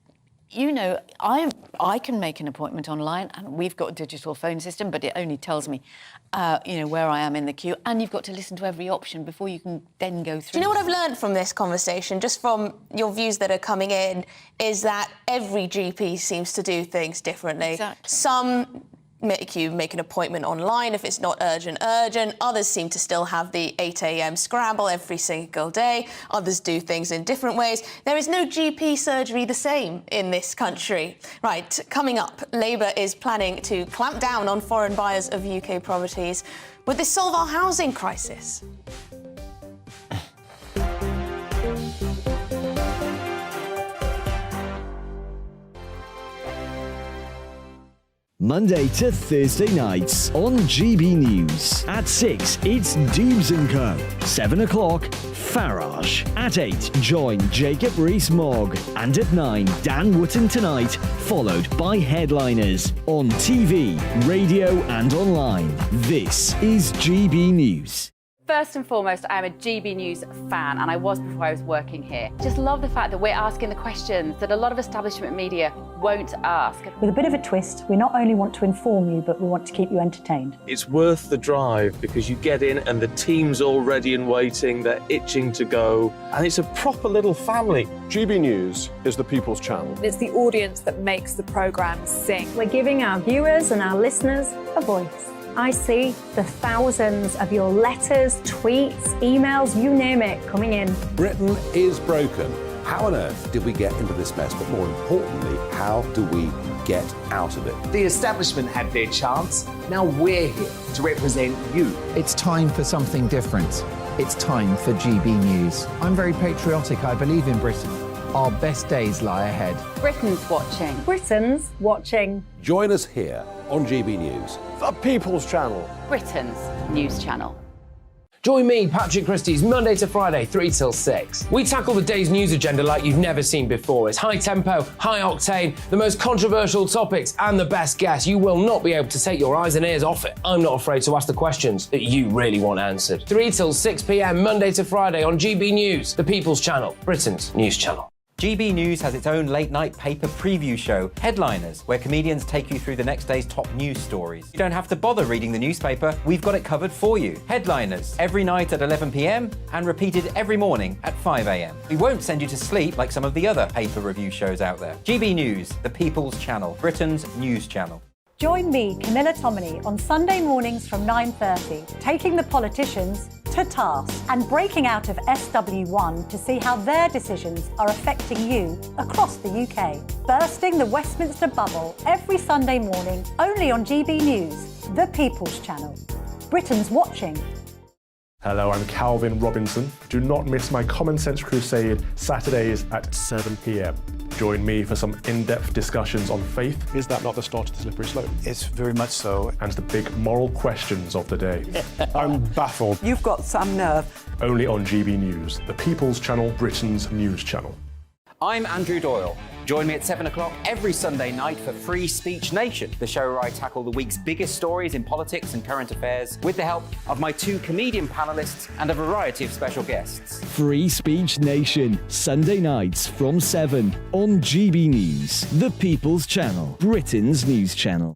I can make an appointment online, and we've got a digital phone system, but it only tells me, where I am in the queue, and you've got to listen to every option before you can then go through. Do you know what I've learned from this conversation, just from your views that are coming in, is that every GP seems to do things differently. Exactly. Some make you make an appointment online if it's not urgent. Others seem to still have the 8 a.m. scramble every single day. Others do things in different ways. There is no GP surgery the same in this country. Right, coming up, Labour is planning to clamp down on foreign buyers of UK properties. Would this solve our housing crisis? Monday to Thursday nights on GB News. At 6, it's Dewbs Co. 7 o'clock, Farage. At 8, join Jacob Rees-Mogg. And at 9, Dan Wootton Tonight, followed by headliners on TV, radio and online. This is GB News. First and foremost, I'm a GB News fan, and I was before I was working here. Just love the fact that we're asking the questions that a lot of establishment media won't ask. With a bit of a twist, we not only want to inform you, but we want to keep you entertained. It's worth the drive because you get in and the team's all ready and waiting, they're itching to go, and it's a proper little family. GB News is the people's channel. It's the audience that makes the programme sing. We're giving our viewers and our listeners a voice. I see the thousands of your letters, tweets, emails, you name it, coming in. Britain is broken. How on earth did we get into this mess? But more importantly, how do we get out of it? The establishment had their chance. Now we're here to represent you. It's time for something different. It's time for GB News. I'm very patriotic. I believe in Britain. Our best days lie ahead. Britain's watching. Britain's watching. Join us here on GB News. The people's channel. Britain's news channel. Join me, Patrick Christie's, Monday to Friday, 3 till 6. We tackle the day's news agenda like you've never seen before. It's high tempo, high octane, the most controversial topics, and the best guests. You will not be able to take your eyes and ears off it. I'm not afraid to ask the questions that you really want answered. 3 till 6 p.m, Monday to Friday on GB News, the People's Channel, Britain's news channel. GB News has its own late-night paper preview show, Headliners, where comedians take you through the next day's top news stories. You don't have to bother reading the newspaper, we've got it covered for you. Headliners, every night at 11 p.m, and repeated every morning at 5 a.m. We won't send you to sleep like some of the other paper review shows out there. GB News, the People's Channel, Britain's news channel. Join me, Camilla Tominey, on Sunday mornings from 9:30, taking the politicians to task and breaking out of SW1 to see how their decisions are affecting you across the UK. Bursting the Westminster bubble every Sunday morning, only on GB News, the People's Channel. Britain's watching. Hello, I'm Calvin Robinson. Do not miss my Common Sense Crusade Saturdays at 7 p.m. Join me for some in-depth discussions on faith. Is that not the start of the slippery slope? It's very much so. And the big moral questions of the day. I'm baffled. You've got some nerve. Only on GB News, the People's Channel, Britain's news channel. I'm Andrew Doyle. Join me at 7 o'clock every Sunday night for Free Speech Nation, the show where I tackle the week's biggest stories in politics and current affairs with the help of my 2 comedian panellists and a variety of special guests. Free Speech Nation, Sunday nights from 7 on GB News, the People's Channel, Britain's news channel.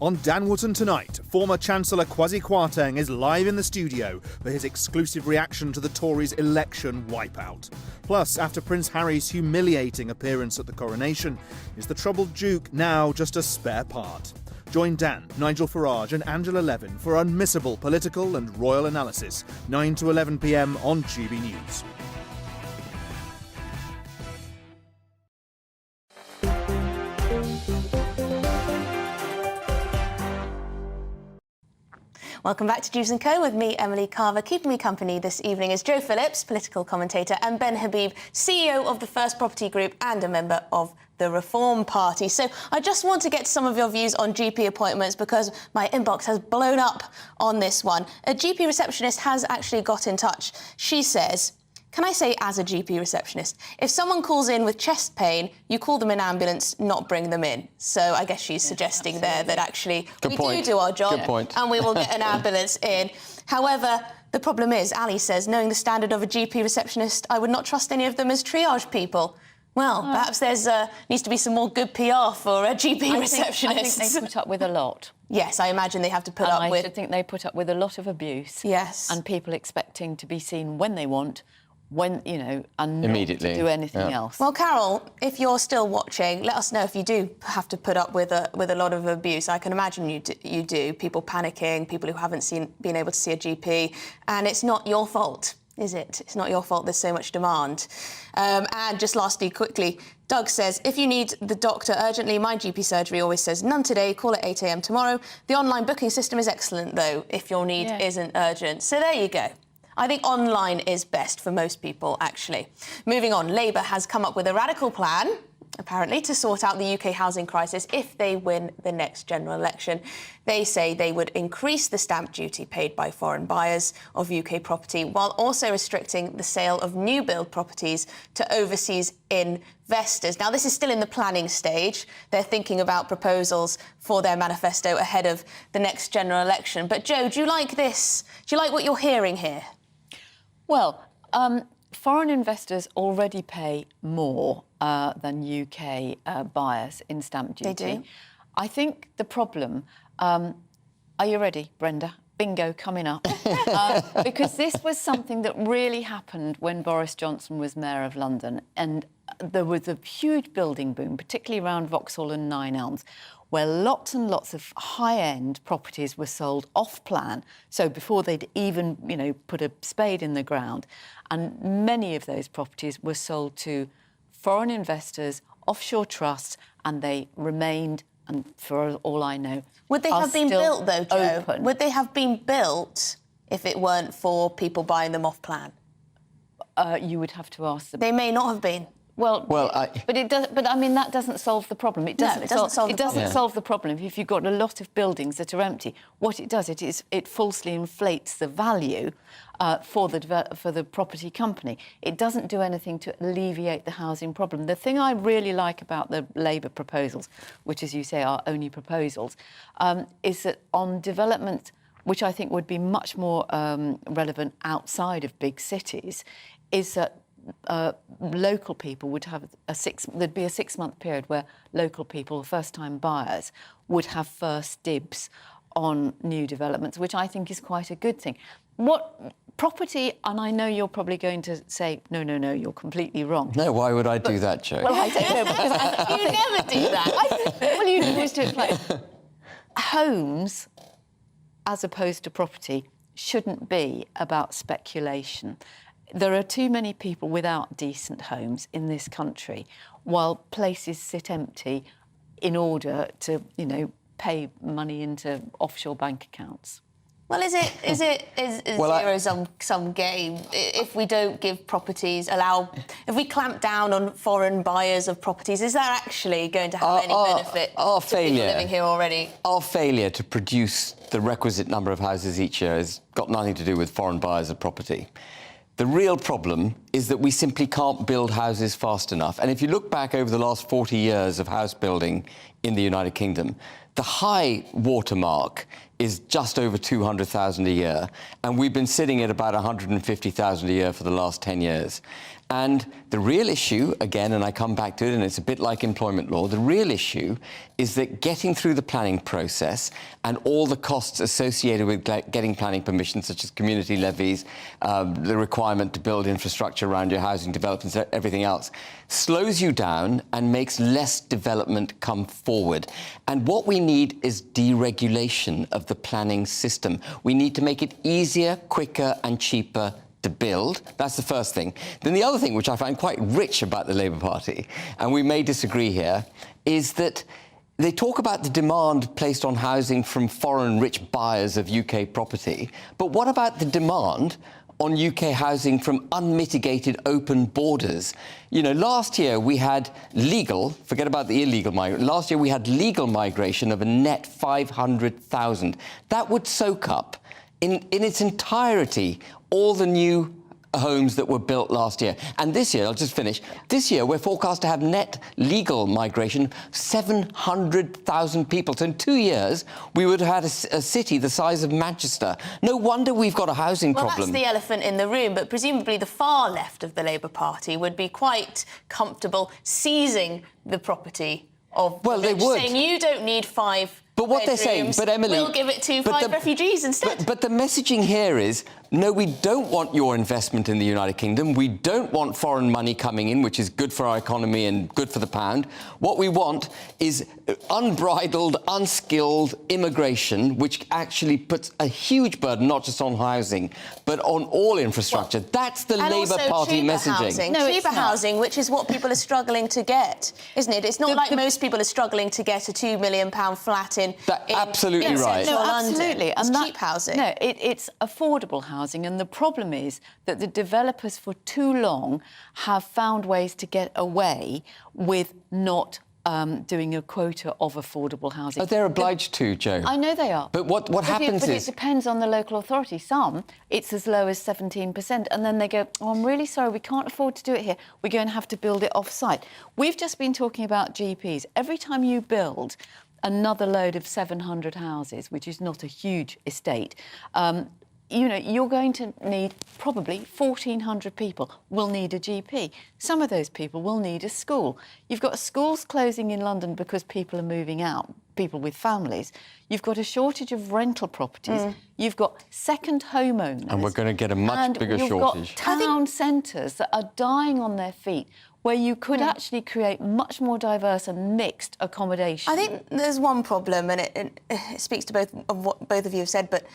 On Dan Wootton Tonight, former Chancellor Kwasi Kwarteng is live in the studio for his exclusive reaction to the Tories' election wipeout. Plus, after Prince Harry's humiliating appearance at the coronation, is the troubled Duke now just a spare part? Join Dan, Nigel Farage and Angela Levin for unmissable political and royal analysis, 9 to 11 p.m. on GB News. Welcome back to Dewbs Co with me, Emily Carver. Keeping me company this evening is Joe Phillips, political commentator, and Ben Habib, CEO of the First Property Group and a member of the Reform Party. So I just want to get some of your views on GP appointments because my inbox has blown up on this one. A GP receptionist has actually got in touch. She says, can I say as a GP receptionist, if someone calls in with chest pain, you call them an ambulance, not bring them in. So I guess she's suggesting there that actually we do our job and we will get an ambulance in. However, the problem is, Ali says, knowing the standard of a GP receptionist, I would not trust any of them as triage people. Well, perhaps there's needs to be some more good PR for a GP receptionist. I think they put up with a lot. Yes, I imagine they have to put up with... I think they put up with a lot of abuse. Yes. And people expecting to be seen when they want, when, you know, and Immediately. not to do anything Yeah. else. Well, Carol, if you're still watching, let us know if you do have to put up with a lot of abuse. I can imagine you do. People panicking, people who haven't been able to see a GP, and it's not your fault, is it? It's not your fault there's so much demand. And just lastly, quickly, Doug says, if you need the doctor urgently, my GP surgery always says none today, call at 8 a.m. tomorrow. The online booking system is excellent, though, if your need isn't urgent. So there you go. I think online is best for most people, actually. Moving on, Labour has come up with a radical plan, apparently, to sort out the UK housing crisis if they win the next general election. They say they would increase the stamp duty paid by foreign buyers of UK property, while also restricting the sale of new build properties to overseas investors. Now, this is still in the planning stage. They're thinking about proposals for their manifesto ahead of the next general election. But, Jo, do you like this? Do you like what you're hearing here? Well, foreign investors already pay more than UK buyers in stamp duty. They do. I think the problem... are you ready, Brenda? Bingo coming up. Because this was something that really happened when Boris Johnson was Mayor of London, and there was a huge building boom, particularly around Vauxhall and Nine Elms, where lots and lots of high-end properties were sold off-plan, so before they'd even, you know, put a spade in the ground. And many of those properties were sold to foreign investors, offshore trusts, and they remained, and for all I know, would they have been built, though, Jo? Open. Would they have been built if it weren't for people buying them off-plan? You would have to ask them. They may not have been. But it does. But I mean, that doesn't solve the problem. It doesn't solve the problem. If you've got a lot of buildings that are empty, what it does it falsely inflates the value for the property company. It doesn't do anything to alleviate the housing problem. The thing I really like about the Labour proposals, which, as you say, are only proposals, is that on development, which I think would be much more relevant outside of big cities, is that local people would have there'd be a 6-month period where local people, first-time buyers, would have first dibs on new developments, which I think is quite a good thing. What property, and I know you're probably going to say, no, you're completely wrong. No, why would I do that, Jo? Well, I don't know, because you never do that. Well, you always do it like... Homes, as opposed to property, shouldn't be about speculation. There are too many people without decent homes in this country, while places sit empty in order to, you know, pay money into offshore bank accounts. Well, is zero-sum game if we don't give properties, if we clamp down on foreign buyers of properties? Is that actually going to have any benefit to people living here already? Our failure to produce the requisite number of houses each year has got nothing to do with foreign buyers of property. The real problem is that we simply can't build houses fast enough. And if you look back over the last 40 years of house building in the United Kingdom, the high watermark is just over 200,000 a year, and we've been sitting at about 150,000 a year for the last 10 years. And the real issue, again, and I come back to it, and it's a bit like employment law, the real issue is that getting through the planning process and all the costs associated with getting planning permissions, such as community levies, the requirement to build infrastructure around your housing developments, everything else, slows you down and makes less development come forward. And what we need is deregulation of the planning system. We need to make it easier, quicker and cheaper to build. That's the first thing. Then the other thing, which I find quite rich about the Labour Party, and we may disagree here, is that they talk about the demand placed on housing from foreign rich buyers of UK property. But what about the demand on UK housing from unmitigated open borders? You know, last year we had legal, forget about the illegal migration, last year we had legal migration of a net 500,000. That would soak up in its entirety all the new homes that were built last year. And this year, I'll just finish, this year we're forecast to have net legal migration, 700,000 people. So in 2 years, we would have had a city the size of Manchester. No wonder we've got a housing problem. Well, that's the elephant in the room, but presumably the far left of the Labour Party would be quite comfortable seizing the property of the rich, saying you don't need 5 But what they're saying, but Emily... we'll give it to 5 refugees instead. But the messaging here is no, we don't want your investment in the United Kingdom. We don't want foreign money coming in, which is good for our economy and good for the pound. What we want is unbridled, unskilled immigration, which actually puts a huge burden, not just on housing, but on all infrastructure. That's the Labour Party messaging. Cheaper housing, which is what people are struggling to get, isn't it? It's not like most people are struggling to get a £2 million flat in absolutely right. central London. Absolutely. It's cheap housing. No, it's affordable housing, and the problem is that the developers for too long have found ways to get away with not doing a quota of affordable housing. Oh, they're obliged to, Jo. I know they are. But what happens is... But it depends on the local authority. Some, it's as low as 17%, and then they go, oh, I'm really sorry, we can't afford to do it here. We're going to have to build it off-site. We've just been talking about GPs. Every time you build another load of 700 houses, which is not a huge estate, you know, you're going to need probably 1,400 people will need a GP. Some of those people will need a school. You've got schools closing in London because people are moving out, people with families. You've got a shortage of rental properties. You've got second homeowners. And we're going to get a much bigger shortage. You've got town centres that are dying on their feet, where you could actually create much more diverse and mixed accommodation. I think there's one problem, and it speaks to both of what both of you have said, but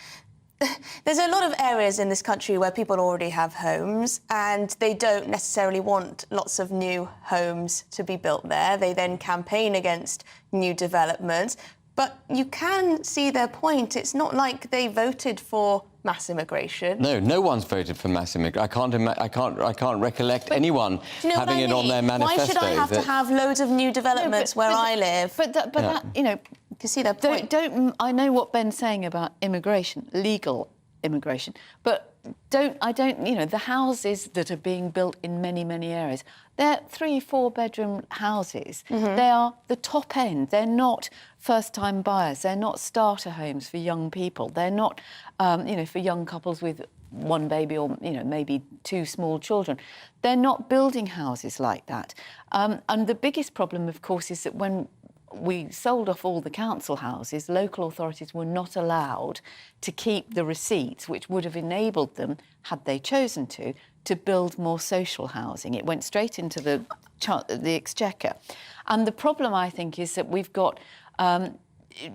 there's a lot of areas in this country where people already have homes and they don't necessarily want lots of new homes to be built there. They then campaign against new developments. But you can see their point. It's not like they voted for mass immigration. No, no one's voted for mass immigration. I can't recollect anyone having it on their manifesto. Why should I have to have loads of new developments where I live? But that, you know, you can see their point. I know what Ben's saying about immigration, legal immigration, but you know, the houses that are being built in many, many areas, they're 3-4 bedroom houses. They are the top end. They're not first-time buyers. They're not starter homes for young people. They're not, you know, for young couples with one baby or, you know, maybe 2 small children. They're not building houses like that. And the biggest problem, of course, is that when we sold off all the council houses, local authorities were not allowed to keep the receipts, which would have enabled them, had they chosen to build more social housing. It went straight into the exchequer. And the problem, I think, is that we've got, you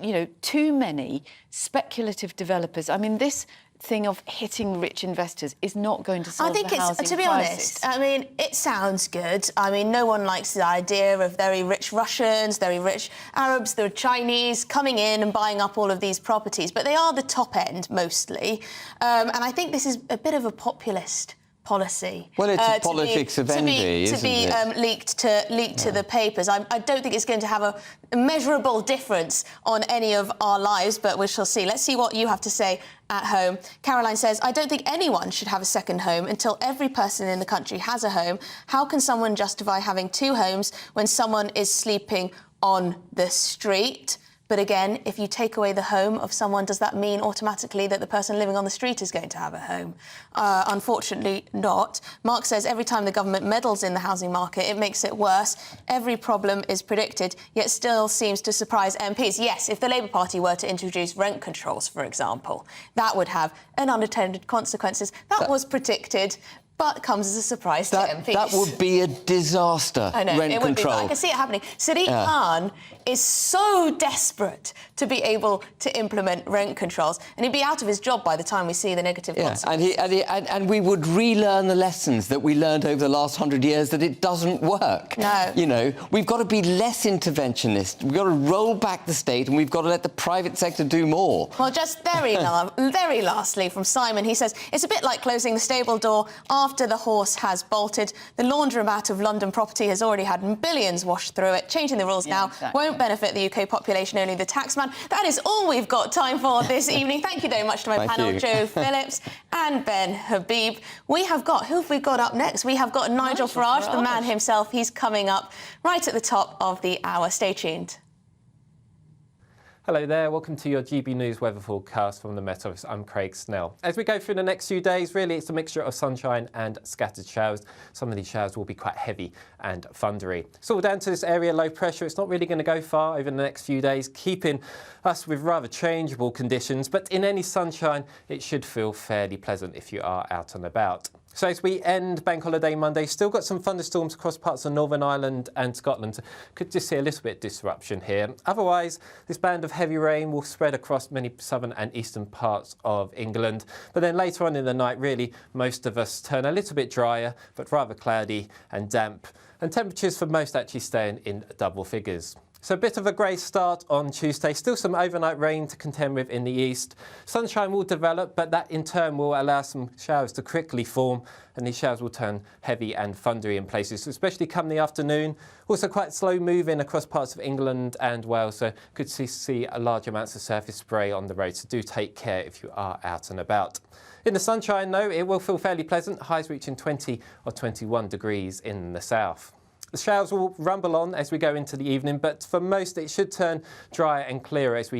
know, too many speculative developers. I mean, this thing of hitting rich investors is not going to solve the housing crisis. I think it's, to be honest, I mean, it sounds good. I mean, no one likes the idea of very rich Russians, very rich Arabs, the Chinese coming in and buying up all of these properties, but they are the top end mostly. And I think this is a bit of a populist policy. Well, it's a politics of envy, isn't it? To be leaked to the papers. I don't think it's going to have a measurable difference on any of our lives, but we shall see. Let's see what you have to say at home. Caroline says, I don't think anyone should have a second home until every person in the country has a home. How can someone justify having 2 homes when someone is sleeping on the street? But again, if you take away the home of someone, does that mean automatically that the person living on the street is going to have a home? Unfortunately not. Mark says every time the government meddles in the housing market, it makes it worse. Every problem is predicted, yet still seems to surprise MPs. Yes, if the Labour Party were to introduce rent controls, for example, that would have unintended consequences. That was predicted, but comes as a surprise to MPs. That would be a disaster. I know, rent it would control. be. I can see it happening. Sadiq Khan is so desperate to be able to implement rent controls, and he'd be out of his job by the time we see the negative consequences. And we would relearn the lessons that we learned over the last 100 years that it doesn't work. No. You know, we've got to be less interventionist. We've got to roll back the state, and we've got to let the private sector do more. Well, just very lastly from Simon, he says, it's a bit like closing the stable door after the horse has bolted. The laundromat of London property has already had billions washed through it. Changing the rules now won't benefit the UK population, only the taxman. That is all we've got time for this evening. Thank you very much to my panel, Jo Phillips and Ben Habib. We have got, who have we got up next? We have got Nigel Farage, the man himself. He's coming up right at the top of the hour. Stay tuned. Hello there, welcome to your GB News weather forecast from the Met Office. I'm Craig Snell. As we go through the next few days, really it's a mixture of sunshine and scattered showers. Some of these showers will be quite heavy and thundery. It's all down to this area low pressure. It's not really going to go far over the next few days, keeping us with rather changeable conditions, but in any sunshine it should feel fairly pleasant if you are out and about. So as we end Bank Holiday Monday, still got some thunderstorms across parts of Northern Ireland and Scotland. Could just see a little bit of disruption here. Otherwise, this band of heavy rain will spread across many southern and eastern parts of England. But then later on in the night, really, most of us turn a little bit drier, but rather cloudy and damp. And temperatures for most actually staying in double figures. So a bit of a grey start on Tuesday, still some overnight rain to contend with in the east. Sunshine will develop, but that in turn will allow some showers to quickly form, and these showers will turn heavy and thundery in places, especially come the afternoon. Also quite slow moving across parts of England and Wales, so could see large amounts of surface spray on the road, so do take care if you are out and about. In the sunshine though, it will feel fairly pleasant, highs reaching 20 or 21 degrees in the south. The showers will rumble on as we go into the evening, but for most it should turn drier and clearer as we